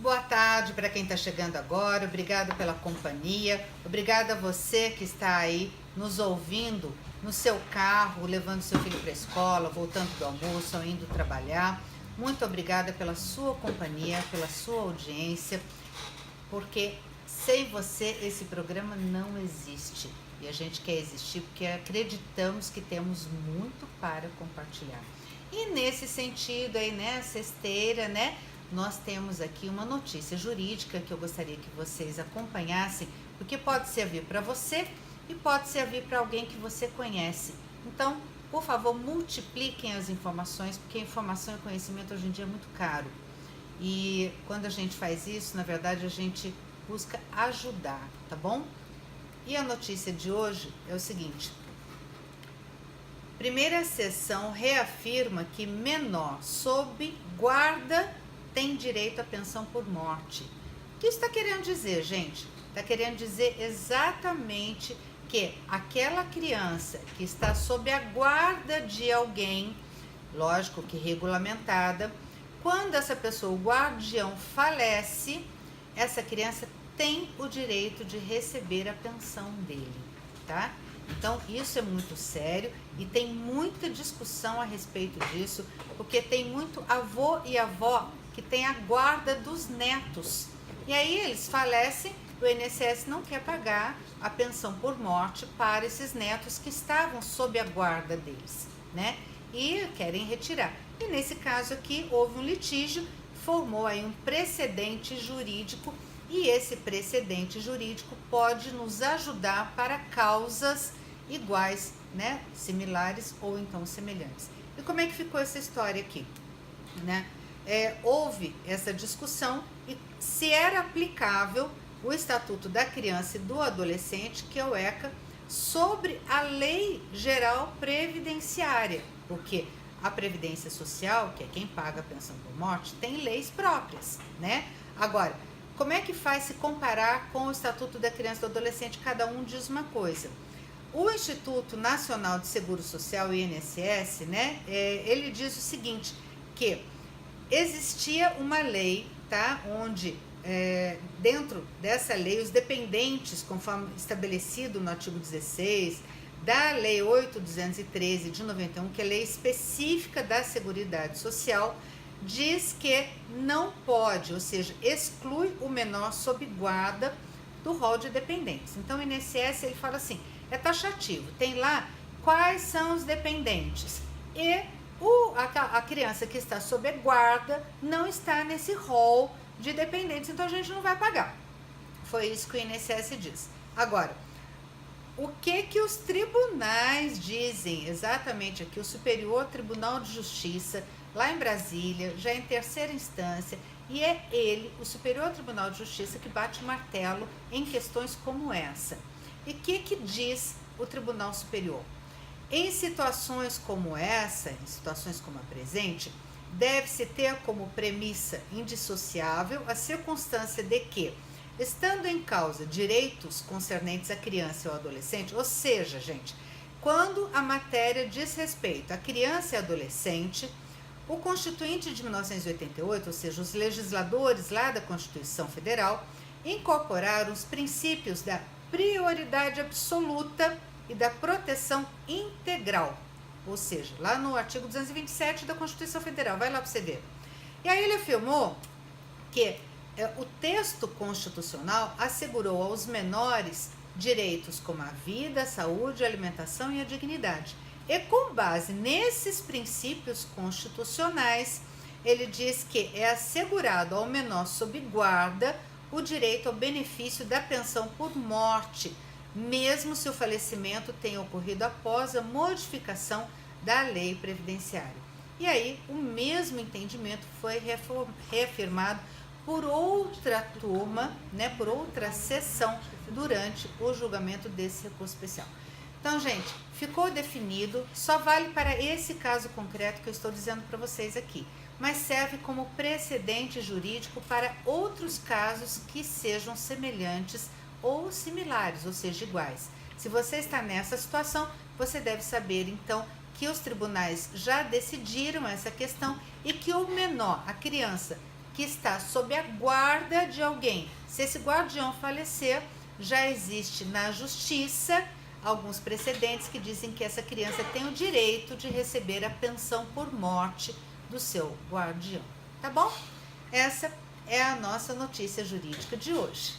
boa tarde para quem está chegando agora, obrigado pela companhia, obrigada a você que está aí nos ouvindo no seu carro, levando seu filho para a escola, voltando do almoço ou indo trabalhar. Muito obrigada pela sua companhia, pela sua audiência, porque sem você esse programa não existe. E a gente quer existir porque acreditamos que temos muito para compartilhar. E nesse sentido aí, nessa esteira, né? Nós temos aqui uma notícia jurídica que eu gostaria que vocês acompanhassem, porque pode servir para você e pode servir para alguém que você conhece. Então, por favor, multipliquem as informações, porque informação e conhecimento hoje em dia é muito caro. E quando a gente faz isso, na verdade, a gente busca ajudar, tá bom? E a notícia de hoje é o seguinte: primeira seção reafirma que menor sob guarda tem direito à pensão por morte. O que isso está querendo dizer, gente? Está querendo dizer exatamente que aquela criança que está sob a guarda de alguém, lógico que regulamentada, quando essa pessoa, o guardião, falece, essa criança tem o direito de receber a pensão dele, tá? Então, isso é muito sério e tem muita discussão a respeito disso, porque tem muito avô e avó que tem a guarda dos netos. E aí eles falecem, o INSS não quer pagar a pensão por morte para esses netos que estavam sob a guarda deles, né? E querem retirar. E nesse caso aqui houve um litígio, formou aí um precedente jurídico, e esse precedente jurídico pode nos ajudar para causas iguais, né? Similares ou então semelhantes. E como é que ficou essa história aqui, né? Houve essa discussão e se era aplicável o Estatuto da Criança e do Adolescente, que é o ECA, sobre a Lei Geral Previdenciária, porque a Previdência Social, que é quem paga a pensão por morte, tem leis próprias, né? Agora, como é que faz se comparar com o Estatuto da Criança e do Adolescente? Cada um diz uma coisa. O Instituto Nacional de Seguro Social, o INSS, né, ele diz o seguinte, que existia uma lei, tá, onde dentro dessa lei os dependentes, conforme estabelecido no artigo 16 da Lei 8.213 de 91, que é a lei específica da Seguridade Social, diz que não pode, ou seja, exclui o menor sob guarda do rol de dependentes. Então o INSS ele fala assim, é taxativo, tem lá quais são os dependentes e a criança que está sob guarda não está nesse rol de dependentes, então a gente não vai pagar. Foi isso que o INSS diz. Agora, o que os tribunais dizem exatamente aqui? O Superior Tribunal de Justiça, lá em Brasília, já em terceira instância, e é ele, o Superior Tribunal de Justiça, que bate o martelo em questões como essa. E o que diz o Tribunal Superior? Em situações como essa, em situações como a presente, deve-se ter como premissa indissociável a circunstância de que, estando em causa direitos concernentes à criança ou adolescente, ou seja, gente, quando a matéria diz respeito à criança e adolescente, o Constituinte de 1988, ou seja, os legisladores lá da Constituição Federal, incorporaram os princípios da prioridade absoluta e da proteção integral, ou seja, lá no artigo 227 da Constituição Federal, vai lá para você ver. E aí ele afirmou que o texto constitucional assegurou aos menores direitos como a vida, a saúde, a alimentação e a dignidade. E com base nesses princípios constitucionais, ele diz que é assegurado ao menor sob guarda o direito ao benefício da pensão por morte, mesmo se o falecimento tenha ocorrido após a modificação da lei previdenciária. E aí, o mesmo entendimento foi reafirmado por outra turma, né, por outra sessão, durante o julgamento desse recurso especial. Então, gente, ficou definido, só vale para esse caso concreto que eu estou dizendo para vocês aqui, mas serve como precedente jurídico para outros casos que sejam semelhantes ou similares, ou seja, iguais. Se você está nessa situação, você deve saber, então, que os tribunais já decidiram essa questão e que o menor, a criança que está sob a guarda de alguém. Se esse guardião falecer, já existe na justiça alguns precedentes que dizem que essa criança tem o direito de receber a pensão por morte do seu guardião. Tá bom? Essa é a nossa notícia jurídica de hoje.